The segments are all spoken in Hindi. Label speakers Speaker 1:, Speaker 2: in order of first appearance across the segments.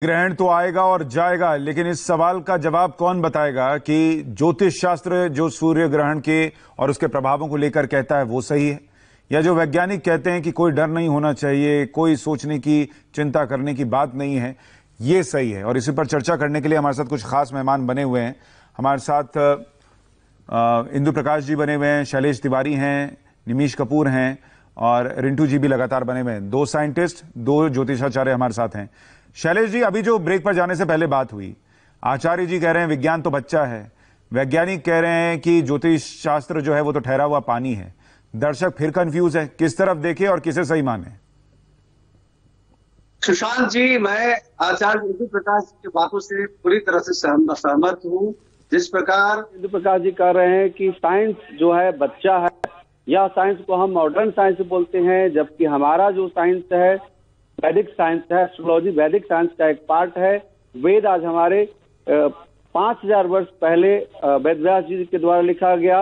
Speaker 1: ग्रहण तो आएगा और जाएगा, लेकिन इस सवाल का जवाब कौन बताएगा कि ज्योतिष शास्त्र जो सूर्य ग्रहण के और उसके प्रभावों को लेकर कहता है वो सही है, या जो वैज्ञानिक कहते हैं कि कोई डर नहीं होना चाहिए, कोई सोचने की चिंता करने की बात नहीं है, ये सही है। और इसी पर चर्चा करने के लिए हमारे साथ कुछ खास मेहमान बने हुए हैं। हमारे साथ इंदु प्रकाश जी बने हुए हैं, शैलेश तिवारी हैं, निमिष कपूर हैं और रिंटू जी भी लगातार बने हुए हैं। दो साइंटिस्ट, दो ज्योतिषाचार्य हमारे साथ हैं। शैलेश जी, अभी जो ब्रेक पर जाने से पहले बात हुई, आचार्य जी कह रहे हैं विज्ञान तो बच्चा है, वैज्ञानिक कह रहे हैं कि ज्योतिष शास्त्र जो है वो तो ठहरा हुआ पानी है। दर्शक फिर कंफ्यूज है, किस तरफ देखे और किसे सही माने?
Speaker 2: सुशांत जी, मैं आचार्य इंदु प्रकाश की बातों से पूरी तरह से सहमत हूँ। जिस प्रकार इंदु प्रकाश जी कह रहे हैं कि साइंस जो है बच्चा है, या साइंस को हम मॉडर्न साइंस बोलते हैं, जबकि हमारा जो साइंस है वैदिक साइंस है। एस्ट्रोलॉजी वैदिक साइंस का एक पार्ट है। वेद आज हमारे 5000 वर्ष पहले वेदव्यास जी के द्वारा लिखा गया।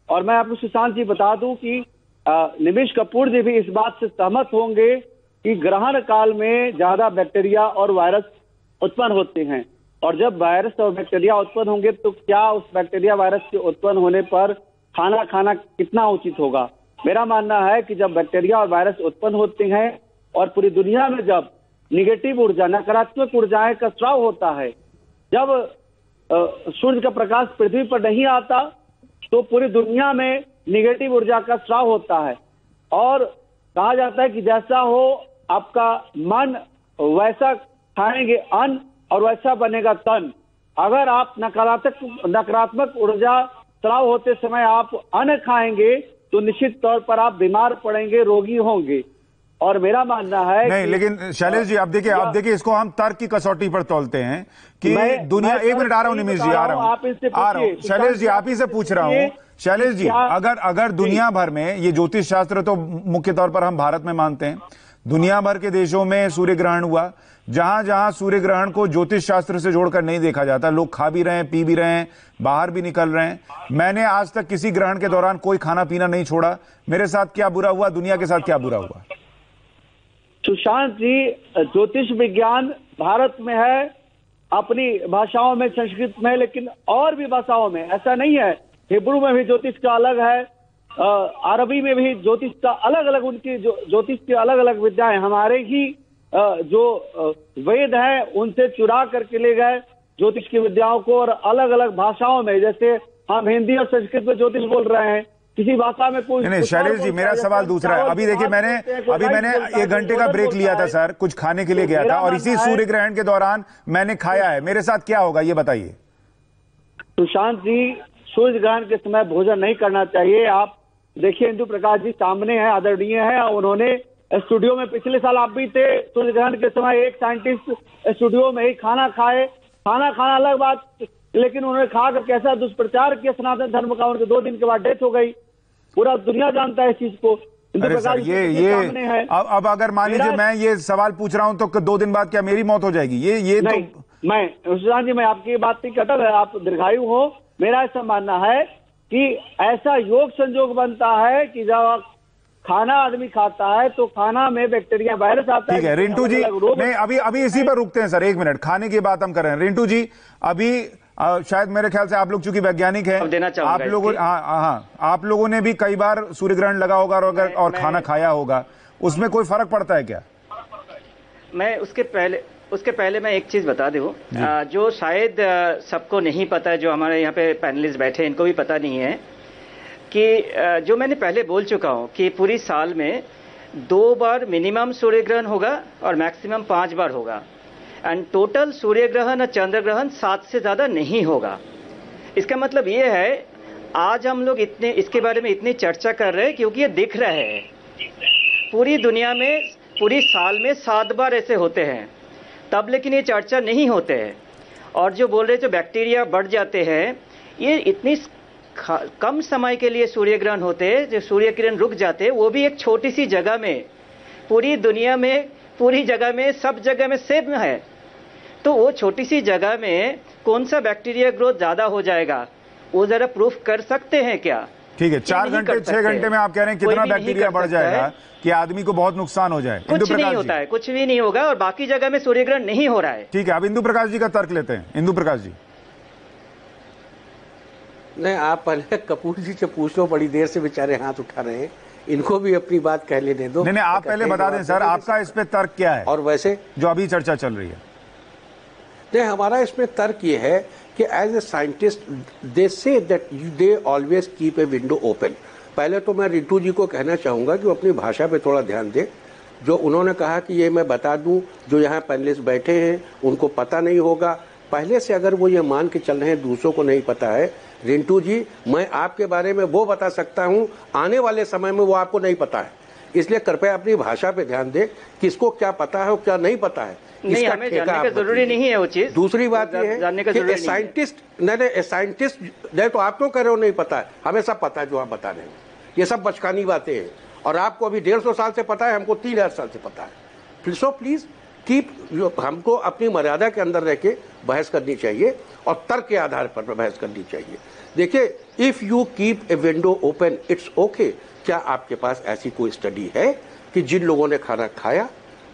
Speaker 2: और मैं आपको सुशांत जी बता दूं कि निमिष कपूर जी भी इस बात से सहमत होंगे कि ग्रहण काल में ज्यादा बैक्टीरिया और वायरस उत्पन्न होते हैं, और जब वायरस और बैक्टीरिया उत्पन्न होंगे तो क्या उस बैक्टीरिया वायरस के उत्पन्न होने पर खाना खाना कितना उचित होगा। मेरा मानना है कि जब बैक्टीरिया और वायरस उत्पन्न होते हैं और पूरी दुनिया में जब निगेटिव ऊर्जा, नकारात्मक ऊर्जाएं का स्राव होता है, जब सूर्य का प्रकाश पृथ्वी पर नहीं आता तो पूरी दुनिया में निगेटिव ऊर्जा का स्राव होता है। और कहा जाता है कि जैसा हो आपका मन वैसा खाएंगे अन्न और वैसा बनेगा तन। अगर आप नकारात्मक ऊर्जा स्राव होते समय आप अन्न खाएंगे तो निश्चित तौर पर आप बीमार पड़ेंगे, रोगी होंगे। और मेरा मानना है
Speaker 1: नहीं, लेकिन शैलेश जी, आप देखिए इसको हम तर्क की कसौटी पर तोलते हैं कि दुनिया। एक मिनट, आ रहा हूं निमिष जी, आ रहा हूं शैलेश जी, आप ही से पूछ रहा हूं। शैलेश जी, अगर दुनिया भर में ये ज्योतिष शास्त्र तो मुख्य तौर पर हम भारत में मानते हैं, दुनिया भर के देशों में सूर्य ग्रहण हुआ, जहां जहां सूर्य ग्रहण को ज्योतिष शास्त्र से जोड़कर नहीं देखा जाता, लोग खा भी रहे हैं, पी भी रहे हैं, बाहर भी निकल रहे हैं। मैंने आज तक किसी ग्रहण के दौरान कोई खाना पीना नहीं छोड़ा। मेरे साथ क्या बुरा हुआ, दुनिया के साथ क्या बुरा हुआ?
Speaker 2: सुशांत जी, ज्योतिष विज्ञान भारत में है, अपनी भाषाओं में, संस्कृत में, लेकिन और भी भाषाओं में ऐसा नहीं है। हिब्रू में भी ज्योतिष का अलग है, अरबी में भी ज्योतिष का अलग अलग, उनकी ज्योतिष की अलग अलग विद्याएं। हमारे ही जो वेद है उनसे चुरा करके ले गए ज्योतिष की विद्याओं को, और अलग अलग भाषाओं में, जैसे हम हिंदी और संस्कृत में ज्योतिष बोल रहे हैं, किसी भाषा में कोई
Speaker 1: नहीं। शैलेश जी, मेरा सवाल दूसरा है। अभी देखिए, मैंने 1 घंटे का ब्रेक लिया था सर, कुछ खाने के लिए गया था, और इसी सूर्य ग्रहण के दौरान मैंने खाया है। मेरे साथ क्या होगा ये बताइए।
Speaker 2: सुशांत जी, सूर्य ग्रहण के समय भोजन नहीं करना चाहिए। आप देखिए, इंदु प्रकाश जी सामने है, आदरणीय है, उन्होंने स्टूडियो में, पिछले साल आप भी थे, सूर्य ग्रहण के समय एक साइंटिस्ट स्टूडियो में ही खाना खाए। खाना खाना अलग बात, लेकिन उन्होंने खाकर कैसा दुष्प्रचार किया सनातन धर्म का, उनके 2 दिन के बाद डेथ हो गई। पूरा दुनिया जानता है इस चीज को।
Speaker 1: अरे सर, ये अब अगर मान लीजिए मैं ये सवाल पूछ रहा हूं तो 2 दिन बाद क्या मेरी मौत हो जाएगी? ये
Speaker 2: नहीं, तो मैं सुशांत जी, मैं आपकी बात नहीं कटल है, आप दीर्घायु हो। मेरा ऐसा मानना है कि ऐसा योग संजोग बनता है कि जब खाना आदमी खाता है तो खाना में बैक्टीरिया वायरस आता है।
Speaker 1: ठीक है रिंटू जी, नहीं, अभी इसी पर रुकते हैं सर, 1 मिनट, खाने की बात हम कर रहे हैं। रिंटू जी, अभी शायद मेरे ख्याल से आप लोग चूंकि वैज्ञानिक हैं, आप लोगों, हाँ, आप लोगों ने भी कई बार सूर्य ग्रहण लगा होगा और खाना खाया होगा, उसमें कोई फर्क पड़ता है क्या?
Speaker 3: मैं उसके पहले मैं एक चीज बता दूं, जो शायद सबको नहीं पता है, जो हमारे यहाँ पे पैनलिस्ट बैठे हैं इनको भी पता नहीं है, कि जो मैंने पहले बोल चुका हूं कि पूरी साल में 2 बार मिनिमम सूर्य ग्रहण होगा और मैक्सिमम 5 बार होगा, एंड टोटल सूर्य ग्रहण और चंद्र ग्रहण 7 से ज्यादा नहीं होगा। इसका मतलब ये है, आज हम लोग इसके बारे में इतनी चर्चा कर रहे हैं क्योंकि ये दिख रहे हैं। पूरी दुनिया में पूरी साल में 7 बार ऐसे होते हैं तब, लेकिन ये चर्चा नहीं होते हैं। और जो बोल रहे जो बैक्टीरिया बढ़ जाते हैं, ये इतनी कम समय के लिए सूर्य ग्रहण होते हैं, जो सूर्य किरण रुक जाते हैं, वो भी एक छोटी सी जगह में, पूरी दुनिया में, पूरी जगह में, सब जगह में सेम है। तो वो छोटी सी जगह में कौन सा बैक्टीरिया ग्रोथ ज्यादा हो जाएगा, वो जरा प्रूफ कर सकते हैं क्या?
Speaker 1: ठीक है, 4 घंटे 6 घंटे में आप कह रहे हैं कितना बैक्टीरिया बढ़ जाएगा कि आदमी को बहुत नुकसान हो जाए?
Speaker 3: कुछ नहीं होता है, कुछ भी नहीं होगा, और बाकी जगह में सूर्य ग्रहण नहीं हो रहा है।
Speaker 1: ठीक है, अब इंदु प्रकाश जी का तर्क लेते हैं। इंदु प्रकाश जी।
Speaker 4: नहीं, आप पहले कपूर जी से पूछ लो, बड़ी देर से बेचारे हाथ उठा रहे हैं, इनको भी अपनी बात कह लेने दो।
Speaker 1: नहीं, आप पहले बता दें सर, आपका इस पे तर्क क्या है?
Speaker 4: और वैसे
Speaker 1: जो अभी चर्चा चल रही है।
Speaker 4: नहीं, हमारा इसमें तर्क ये है कि as a scientist they say that they always keep a window open. पहले तो मैं रितु जी को कहना चाहूंगा कि वो अपनी भाषा पे थोड़ा ध्यान दे। जो उन्होंने कहा कि ये मैं बता दूं, जो यहाँ पैनलिस्ट बैठे हैं उनको पता नहीं होगा, पहले से अगर वो ये मान के चल रहे हैं दूसरों को नहीं पता है, रिंटू जी मैं आपके बारे में वो बता सकता हूं, आने वाले समय में वो आपको नहीं पता है। इसलिए कृपया अपनी भाषा पे ध्यान दें, किसको क्या पता है और क्या नहीं पता है।
Speaker 3: नहीं, हमें जानने का जरूरी नहीं है वो चीज।
Speaker 4: दूसरी बात ये है कि साइंटिस्ट नहीं, साइंटिस्ट नहीं तो आप क्यों कह रहे हो नहीं पता है? हमें सब पता है जो आप बता रहे हैं, ये सब बचकानी बातें हैं। और आपको अभी 150 साल से पता है, हमको 3000 साल से पता है। सो प्लीज कीप, हमको अपनी मर्यादा के अंदर रह के बहस करनी चाहिए और तर्क के आधार पर बहस करनी चाहिए। देखिए, if you keep a window open it's okay. क्या आपके पास ऐसी कोई स्टडी है कि जिन लोगों ने खाना खाया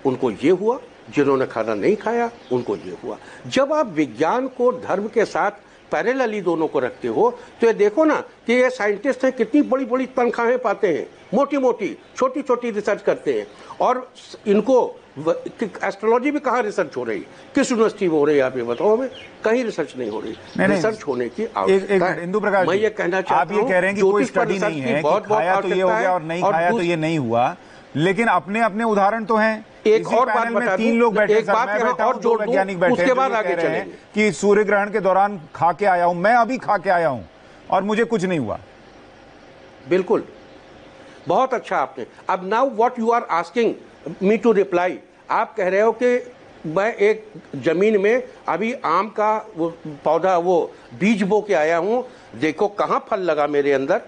Speaker 4: उनको ये हुआ, जिन्होंने खाना नहीं खाया उनको ये हुआ? जब आप विज्ञान को धर्म के साथ पैरेलली दोनों को रखते हो तो ये देखो ना कि ये साइंटिस्ट हैं, कितनी बड़ी बड़ी तनख्वाहें पाते हैं, मोटी मोटी छोटी छोटी रिसर्च करते हैं। और इनको एस्ट्रोलॉजी में कहाँ रिसर्च हो रही, किस यूनिवर्सिटी में हो रही है? आप ये बताओ हमें। कहीं रिसर्च नहीं हो रही। रिसर्च होने की आवश्यकता है।
Speaker 1: इंदु प्रकाश,
Speaker 4: मैं ये कहना चाहता हूं,
Speaker 1: आप ये कह रहे हैं कि कोई स्टडी नहीं है कि खाया तो ये हो गया और नहीं खाया तो ये नहीं हुआ, लेकिन अपने अपने उदाहरण तो हैं।
Speaker 4: एक और बात बता दूं,
Speaker 1: 3 लोग बैठे,
Speaker 4: एक बात यहाँ और जोड़ दूं,
Speaker 1: वैज्ञानिक बैठे,
Speaker 4: उसके बाद आगे चलेंगे
Speaker 1: कि सूर्य ग्रहण के दौरान खा के आया हूं, मैं अभी खा के आया हूं और मुझे कुछ नहीं हुआ।
Speaker 4: बिल्कुल, बहुत अच्छा आपने। अब now what you are asking me to reply, आप कह रहे हो कि मैं एक जमीन में अभी आम का वो पौधा, वो बीज बो के आया हूं, देखो कहां फल लगा मेरे अंदर।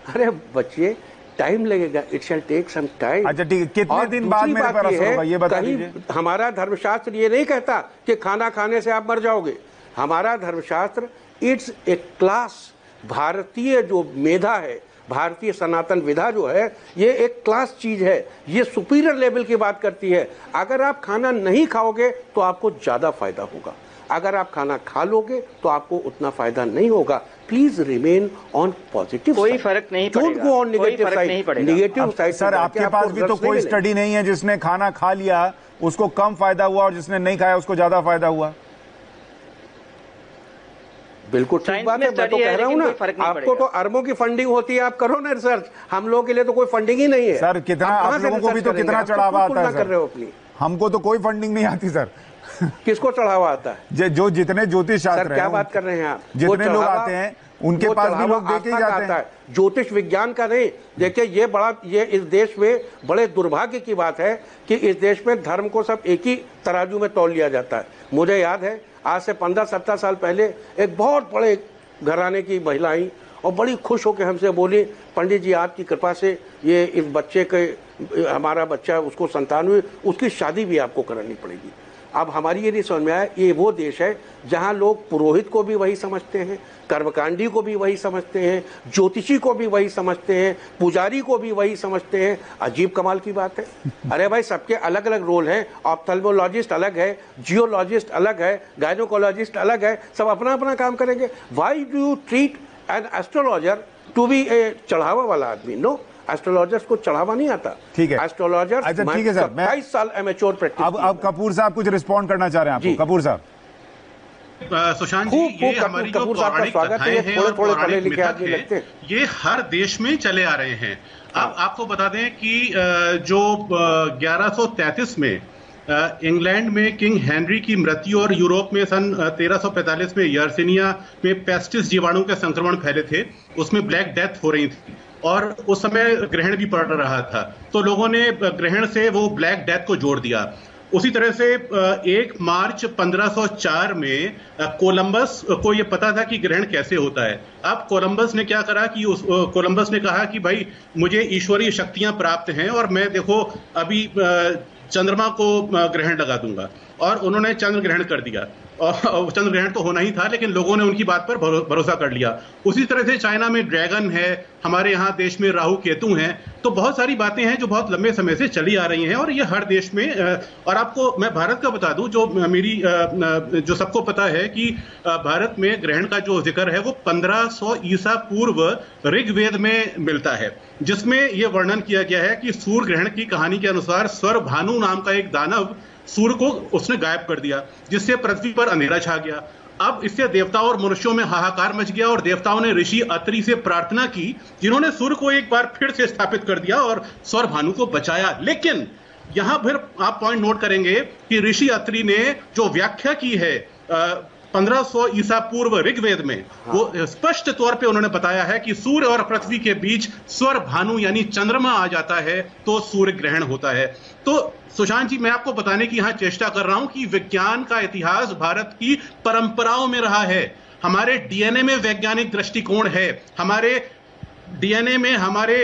Speaker 4: अरे बच्चे, टाइम लगेगा, it shall take some time.
Speaker 1: अच्छा ठीक है, कितने दिन बाद मेरे पर असर होगा ये बता दीजिए।
Speaker 4: हमारा धर्मशास्त्र ये नहीं कहता कि खाना खाने से आप मर जाओगे। हमारा धर्मशास्त्र इट्स ए क्लास, भारतीय जो मेधा है, भारतीय सनातन विधा जो है, ये एक क्लास चीज है, ये सुपीरियर लेवल की बात करती है। अगर आप खाना नहीं खाओगे तो आपको ज्यादा फायदा होगा, अगर आप खाना खा लोगे तो आपको उतना फायदा नहीं होगा। प्लीज रिमेन ऑन पॉजिटिव,
Speaker 3: कोई फर्क नहीं पड़ेगा,
Speaker 4: don't go on negative side. Negative side
Speaker 1: sir, आपके पास भी तो कोई स्टडी नहीं है जिसने खाना खा लिया उसको कम फायदा हुआ और जिसने नहीं खाया उसको ज्यादा फायदा हुआ।
Speaker 4: बिल्कुल ठीक बात है, मैं तो कह रहा हूँ ना, आपको तो अरबों की फंडिंग होती है, आप करो ना रिसर्च, हम लोगों के लिए तो कोई फंडिंग ही नहीं है।
Speaker 1: सर कितना, आप लोगों को भी तो कितना चढ़ावा आता है
Speaker 4: कर रहे हो अपनी,
Speaker 1: हमको तो कोई फंडिंग नहीं आती सर।
Speaker 4: किसको चढ़ावा आता है?
Speaker 1: जो जितने ज्योतिष शास्त्र,
Speaker 4: क्या बात कर रहे हैं आप?
Speaker 1: जितने लोग आते हैं उनके पास भी लोग देखे जाते हैं।
Speaker 4: ज्योतिष विज्ञान का नहीं। देखिए, ये इस देश में बड़े दुर्भाग्य की बात है कि इस देश में धर्म को सब एक ही तराजू में तौल लिया जाता है। मुझे याद है आज से 15-17 साल पहले एक बहुत बड़े घराने की महिला आई और बड़ी खुश होकर हमसे बोली, पंडित जी आपकी कृपा से ये इस बच्चे के, हमारा बच्चा, उसको संतान हुई, उसकी शादी भी आपको करानी पड़ेगी। अब हमारी ये नहीं समझ में आया, ये वो देश है जहां लोग पुरोहित को भी वही समझते हैं, कर्मकांडी को भी वही समझते हैं, ज्योतिषी को भी वही समझते हैं, पुजारी को भी वही समझते हैं। अजीब कमाल की बात है। अरे भाई, सबके अलग अलग रोल हैं, ऑप्थेल्मोलॉजिस्ट अलग है, जियोलॉजिस्ट अलग है, गायनोकोलॉजिस्ट अलग है, सब अपना अपना काम करेंगे। Why do you treat an astrologer to be a चढ़ावा वाला आदमी? नो, एस्ट्रोलॉजर्स को चढ़ावा नहीं आता।
Speaker 1: ठीक है,
Speaker 4: एस्ट्रोलॉजर्स,
Speaker 1: अच्छा ठीक है सर,
Speaker 4: 27 साल एमेच्योर प्रैक्टिस।
Speaker 1: अब कपूर साहब कुछ रिस्पॉन्ड करना चाह रहे हैं आपको। कपूर साहब।
Speaker 5: सुशांत जी, ये हमारी जो पौराणिक कथाएं हैं और पौराणिक मिथक है, ये हर देश में चले आ रहे हैं। अब आपको बता दें कि जो 1133 में इंग्लैंड में किंग हेनरी की मृत्यु और यूरोप में सन 1345 में यर्सिनिया में पेस्टिस जीवाणु के संक्रमण फैले थे, उसमें ब्लैक डेथ हो रही थी और उस समय ग्रहण भी पड़ रहा था, तो लोगों ने ग्रहण से वो ब्लैक डेथ को जोड़ दिया। उसी तरह से 1 मार्च 1504 में कोलंबस को ये पता था कि ग्रहण कैसे होता है। अब कोलंबस ने क्या करा कि कोलंबस ने कहा कि भाई मुझे ईश्वरीय शक्तियां प्राप्त हैं और मैं देखो अभी चंद्रमा को ग्रहण लगा दूंगा। और उन्होंने चंद्र ग्रहण कर दिया। और चंद्र ग्रहण तो होना ही था, लेकिन लोगों ने उनकी बात पर भरोसा कर लिया। उसी तरह से चाइना में ड्रैगन है, हमारे यहाँ देश में राहु केतु हैं। तो बहुत सारी बातें हैं जो बहुत लंबे समय से चली आ रही हैं, और ये हर देश में। और आपको मैं भारत का बता दूं, जो सबको पता है कि भारत में ग्रहण का जो जिक्र है वो 1500 ईसा पूर्व ऋग्वेद में मिलता है, जिसमें यह वर्णन किया गया है कि सूर्य ग्रहण की कहानी के अनुसार स्वर भानु नाम का एक दानव सूर्य को उसने गायब कर दिया, जिससे पृथ्वी पर अंधेरा छा गया। अब इससे देवताओं और मनुष्यों में हाहाकार मच गया, और देवताओं ने ऋषि अत्रि से प्रार्थना की, जिन्होंने सूर्य को एक बार फिर से स्थापित कर दिया और सौर भानु को बचाया। लेकिन यहां फिर आप पॉइंट नोट करेंगे कि ऋषि अत्रि ने जो व्याख्या की है 1500 ईसा पूर्व ऋग्वेद में, वो स्पष्ट तौर पे उन्होंने बताया है कि सूर्य और पृथ्वी के बीच स्वर भानु यानी चंद्रमा आ जाता है तो सूर्य ग्रहण होता है। तो सुशांत जी, मैं आपको बताने की यहां चेष्टा कर रहा हूं कि विज्ञान का इतिहास भारत की परंपराओं में रहा है। हमारे डीएनए में वैज्ञानिक दृष्टिकोण है, हमारे डीएनए में हमारे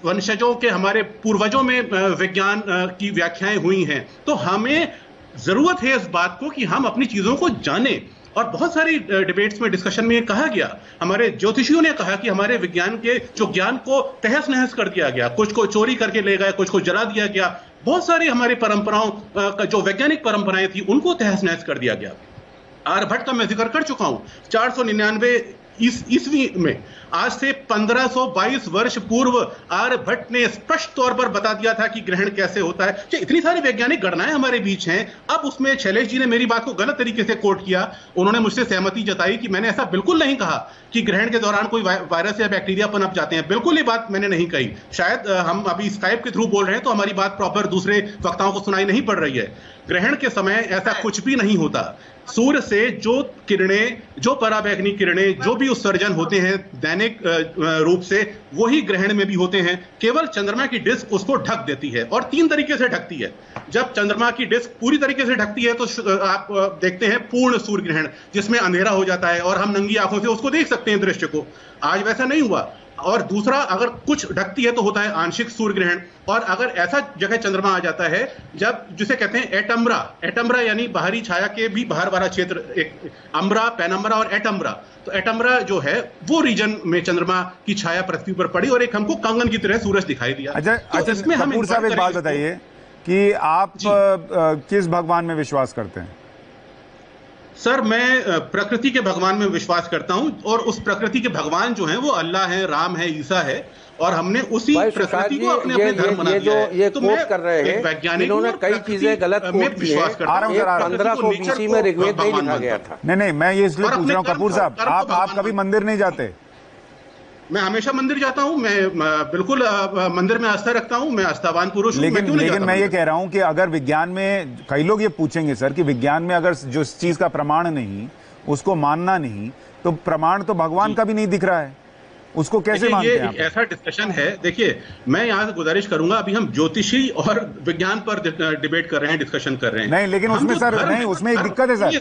Speaker 5: वंशजों के, हमारे पूर्वजों में विज्ञान की व्याख्याएं हुई हैं। तो हमें जरूरत है इस बात को कि हम अपनी चीजों को जानें। और बहुत सारी डिबेट्स में, डिस्कशन में कहा गया, हमारे ज्योतिषियों ने कहा कि हमारे विज्ञान के जो ज्ञान को तहस नहस कर दिया गया, कुछ को चोरी करके ले गए, कुछ को जला दिया गया। बहुत सारी हमारी परंपराओं का जो वैज्ञानिक परंपराएं थी उनको तहस नहस कर दिया गया। आर्यभट्ट का मैं जिक्र कर चुका हूं, 499 ईस्वी में, आज से 1522 वर्ष पूर्व आर्यभट्ट ने स्पष्ट तौर पर बता दिया था कि ग्रहण कैसे होता है। इतनी सारी वैज्ञानिक गणनाएं हमारे बीच हैं। अब उसमें शैलेश जी ने मेरी बात को गलत तरीके से कोट किया। उन्होंने मुझसे सहमति जताई कि मैंने ऐसा बिल्कुल नहीं कहा कि ग्रहण के दौरान कोई वायरस या बैक्टीरिया पनप जाते हैं। बिल्कुल ये बात मैंने नहीं कही। शायद हम अभी स्काइप के थ्रू बोल रहे हैं तो हमारी बात प्रॉपर दूसरे वक्ताओं को सुनाई नहीं पड़ रही है। ग्रहण के समय ऐसा कुछ भी नहीं होता। सूर्य से जो किरणें, जो पराबैंगनी किरणें, जो भी उत्सर्जन होते हैं दैनिक रूप से, वही ग्रहण में भी होते हैं। केवल चंद्रमा की डिस्क उसको ढक देती है, और 3 तरीके से ढकती है। जब चंद्रमा की डिस्क पूरी तरीके से ढकती है तो आप देखते हैं पूर्ण सूर्य ग्रहण, जिसमें अंधेरा हो जाता है और हम नंगी आंखों से उसको देख सकते हैं दृश्य को। आज वैसा नहीं हुआ। और दूसरा, अगर कुछ ढकती है तो होता है आंशिक सूर्य ग्रहण। और अगर ऐसा जगह चंद्रमा आ जाता है जब, जिसे कहते हैं एटम्ब्रा, एटम्ब्रा यानी बाहरी छाया के भी बाहर वाला क्षेत्र, एक अम्ब्रा, पेनम्ब्रा और एटम्ब्रा। तो एटम्ब्रा जो है वो रीजन में चंद्रमा की छाया पृथ्वी पर पड़ी और एक हमको कंगन की तरह सूरज दिखाई दिया।
Speaker 1: अच्छा, इसमें हम कपूर साहब एक बात बताइए कि आप किस भगवान में विश्वास करते हैं?
Speaker 5: सर, मैं प्रकृति के भगवान में विश्वास करता हूं, और उस प्रकृति के भगवान जो हैं वो अल्लाह है, राम है, ईसा है, और हमने उसी प्रकृति को अपने धर्म बना दिया है।
Speaker 4: ये कोट कर रहे हैं वैज्ञानिक, इन्होंने कई चीजें गलत कोट की हैं। 1500 BC में ऋग्वेद नहीं लिखा गया था।
Speaker 1: नहीं, मैं ये इसलिए पूछ रहा हूँ कपूर साहब, आप कभी मंदिर नहीं जाते?
Speaker 5: मैं हमेशा मंदिर जाता हूं, मैं बिल्कुल मंदिर में आस्था रखता हूं, मैं आस्थावान पुरुष हूं।
Speaker 1: लेकिन मैं ये कह रहा हूं कि अगर विज्ञान में, कई लोग ये पूछेंगे सर कि विज्ञान में अगर जो चीज का प्रमाण नहीं, उसको मानना नहीं, तो प्रमाण तो भगवान का भी नहीं दिख रहा है, उसको कैसे मानते हैं आप?
Speaker 5: ऐसा डिस्कशन है। देखिए, मैं यहाँ से गुजारिश करूंगा, अभी हम ज्योतिषी और विज्ञान पर डिबेट कर रहे हैं, डिस्कशन कर रहे हैं।
Speaker 1: नहीं, लेकिन उसमें सर नहीं, उसमें एक दिक्कत है सर,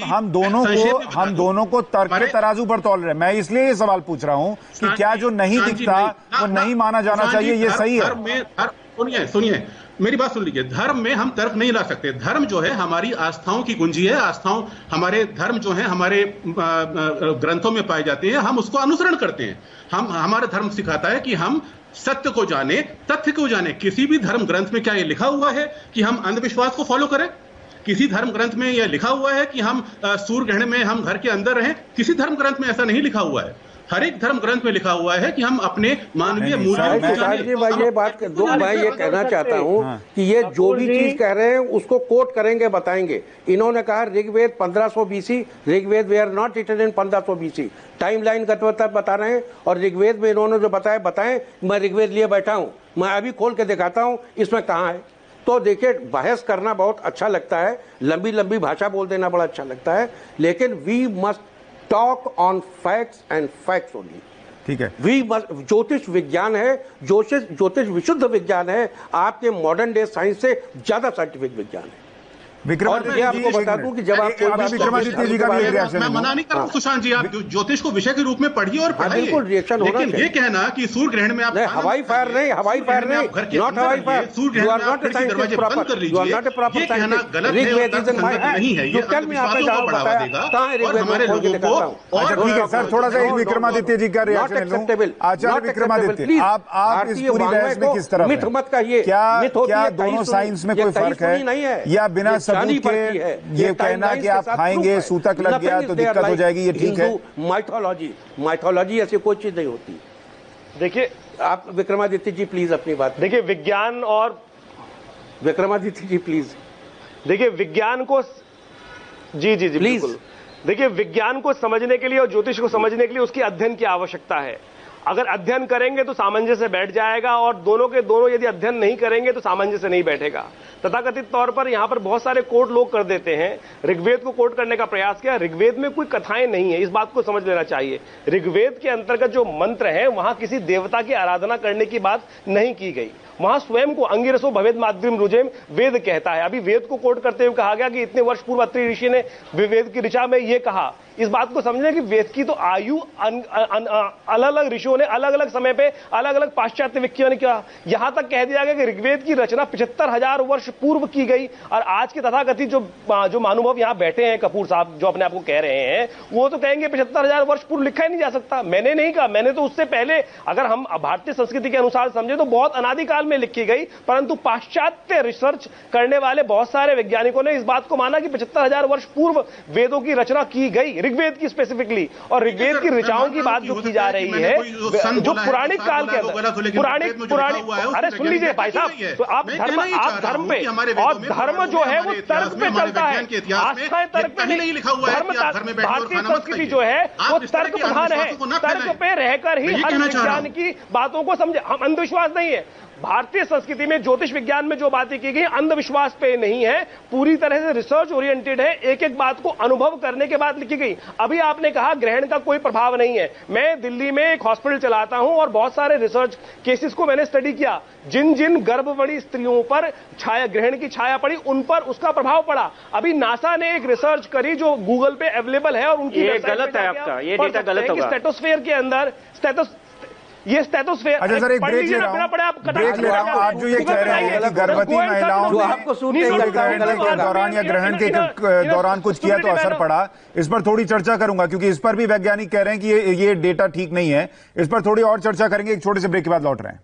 Speaker 1: हम दोनों को तर्क के तराजू पर तोल रहे हैं। मैं इसलिए ये सवाल पूछ रहा हूँ कि क्या जो नहीं दिखता वो नहीं माना जाना चाहिए, ये सही है?
Speaker 5: सुनिए, मेरी बात सुन लीजिए। धर्म में हम तर्क नहीं ला सकते। धर्म जो है हमारी आस्थाओं की कुंजी है। आस्थाओं, हमारे धर्म जो है हमारे ग्रंथों में पाए जाते हैं, हम उसको अनुसरण करते हैं। हमारा धर्म सिखाता है कि हम सत्य को जाने, तथ्य को जाने। किसी भी धर्म ग्रंथ में क्या ये लिखा हुआ है कि हम अंधविश्वास को फॉलो करें? किसी धर्म ग्रंथ में यह लिखा हुआ है कि हम सूर्य ग्रहण में हम घर के अंदर रहें? किसी धर्म ग्रंथ में ऐसा नहीं लिखा हुआ है। हर एक धर्म ग्रंथ में लिखा हुआ है कि हम अपने मानवीय मूल्यों को जानें।
Speaker 4: मैं ये कहना चाहता हूँ कि ये जो भी चीज कह रहे हैं उसको कोट करेंगे, बताएंगे। इन्होंने कहा Rigveda 1500 BC, Rigveda were not written in 1500 BC। Timeline का बता रहे हैं, और ऋग्वेद में इन्होंने जो बताएं। मैं ऋग्वेद लिए बैठा हूँ, मैं अभी खोल के दिखाता हूँ इसमें कहाँ है। तो देखिए, बहस करना बहुत अच्छा लगता है, लंबी लंबी भाषा बोल देना बड़ा अच्छा लगता है, लेकिन we must talk on facts and facts only.
Speaker 1: ठीक है,
Speaker 4: ज्योतिष विज्ञान है, ज्योतिष विशुद्ध विज्ञान है, आपके मॉडर्न डे साइंस से ज्यादा साइंटिफिक विज्ञान है। विक्रमादित्य, आपको बता दूं कि जब आप
Speaker 1: विक्रमादित्य जी का भी रिएक्शन,
Speaker 5: मैं मना नहीं कर रहा हूं सुशांत जी, आप ज्योतिष को विषय के रूप में पढ़िए और पढ़ाइए,
Speaker 4: बिल्कुल रिएक्शन होना चाहिए।
Speaker 5: ये कहना कि सूर्य ग्रहण में आप
Speaker 4: हवाई फायर नहीं, हवाई फायर नहीं, नॉट हवाई फायर,
Speaker 5: सूर्य ग्रहण में आप दरवाजे बंद कर लीजिए, ये कहना गलत है और तर्कसंगत नहीं है। ये अंधविश्वासों को बढ़ावा देगा और हमारे लोगों को।
Speaker 1: और ठीक है सर, थोड़ा सा एक विक्रमादित्य जी का रिएक्शन लूं। आचार्य विक्रमादित्य, आप इस पूरी बहस में किस तरफ
Speaker 4: मिथ मत कहिए,
Speaker 1: क्या दोनों साइंस में कोई फर्क है, या बिना सबूत के ये कहना कि आप खाएंगे सूतक लग गया तो दिक्कत हो जाएगी, ये ठीक है?
Speaker 4: माइथोलॉजी ऐसी कोई चीज नहीं होती।
Speaker 6: देखिए
Speaker 4: आप विक्रमादित्य जी प्लीज अपनी बात,
Speaker 6: देखिए विज्ञान और
Speaker 4: विक्रमादित्य जी प्लीज,
Speaker 6: देखिए विज्ञान को जी बिल्कुल, देखिए विज्ञान को समझने के लिए और ज्योतिष को समझने के लिए उसकी अध्ययन की आवश्यकता है। अगर अध्ययन करेंगे तो सामंजस्य बैठ जाएगा, और दोनों के दोनों यदि अध्ययन नहीं करेंगे तो सामंजस्य नहीं बैठेगा। तथाकथित तौर पर यहां पर बहुत सारे कोट लोग कर देते हैं, ऋग्वेद को कोट करने का प्रयास किया। ऋग्वेद में कोई कथाएं नहीं है, इस बात को समझ लेना चाहिए। ऋग्वेद के अंतर्गत जो मंत्र है वहां किसी देवता की आराधना करने की बात नहीं की गई, वहां स्वयं को अंगिरसो भवेद माद्रिम रुजेम वेद कहता है। अभी वेद को कोट करते हुए कहा गया कि इतने वर्ष पूर्व अत्रि ऋषि ने वेद की ऋचा में यह कहा। इस बात को समझने कि वेद की तो आयु अलग अलग ऋषियों ने अलग अलग समय पे अलग अलग पाश्चात्य विज्ञान किया। यहां तक कह दिया गया कि ऋग्वेद की रचना 75,000 वर्ष पूर्व की गई, और आज के तथाकथित जो महानुभाव यहां बैठे हैं, कपूर साहब जो अपने आप को कह रहे हैं, वो तो कहेंगे 75,000 वर्ष पूर्व लिखा ही नहीं जा सकता। मैंने नहीं कहा, मैंने तो उससे पहले, अगर हम भारतीय संस्कृति के अनुसार समझे तो बहुत अनादिकाल में लिखी गई, परंतु पाश्चात्य रिसर्च करने वाले बहुत सारे वैज्ञानिकों ने इस बात को माना कि 75,000 वर्ष पूर्व वेदों की रचना की गई, ऋग्वेद की स्पेसिफिकली। और ऋग्वेद की ऋचाओं की बात जो की जा रही है, जो पुराणिक काल के अंदर पुराणिक अरे सुन लीजिए भाई साहब, तो आप धर्म पे, और धर्म जो है वो तर्क पे चलता है, आस्थाएं तर्क पे नहीं, भारतीय संस्कृति जो है वो तर्क प्रधान है, तर्क पे रहकर ही हर विज्ञान की बातों को समझे। हम अंधविश्वास नहीं है, भारतीय संस्कृति में ज्योतिष विज्ञान में जो बातें की गई अंधविश्वास पे नहीं है, पूरी तरह से रिसर्च ओरिएंटेड है, एक एक बात को अनुभव करने के बाद लिखी गई। अभी आपने कहा ग्रहण का कोई प्रभाव नहीं है, मैं दिल्ली में एक हॉस्पिटल चलाता हूं और बहुत सारे रिसर्च केसेस को मैंने स्टडी किया। जिन जिन गर्भवती स्त्रियों पर छाया ग्रहण की छाया पड़ी उन पर उसका प्रभाव पड़ा। अभी नासा ने एक रिसर्च करी जो गूगल पे अवेलेबल है, और उनकी
Speaker 3: गलत है आपका, ये डेटा गलत होगा।
Speaker 6: स्टेटोस्फेयर के अंदर ये स्टेटोस्फेयर,
Speaker 1: अच्छा सर एक ब्रेक ले रहा हूं। आप जो ये कह रहे हैं कि गर्भवती महिलाओं ने सूर्य ग्रहण के दौरान या ग्रहण के दौरान कुछ किया तो असर पड़ा, इस पर थोड़ी चर्चा करूंगा, क्योंकि इस पर भी वैज्ञानिक कह रहे हैं कि ये डेटा ठीक नहीं है। इस पर थोड़ी और चर्चा करेंगे, एक छोटे से ब्रेक के बाद लौट रहे हैं।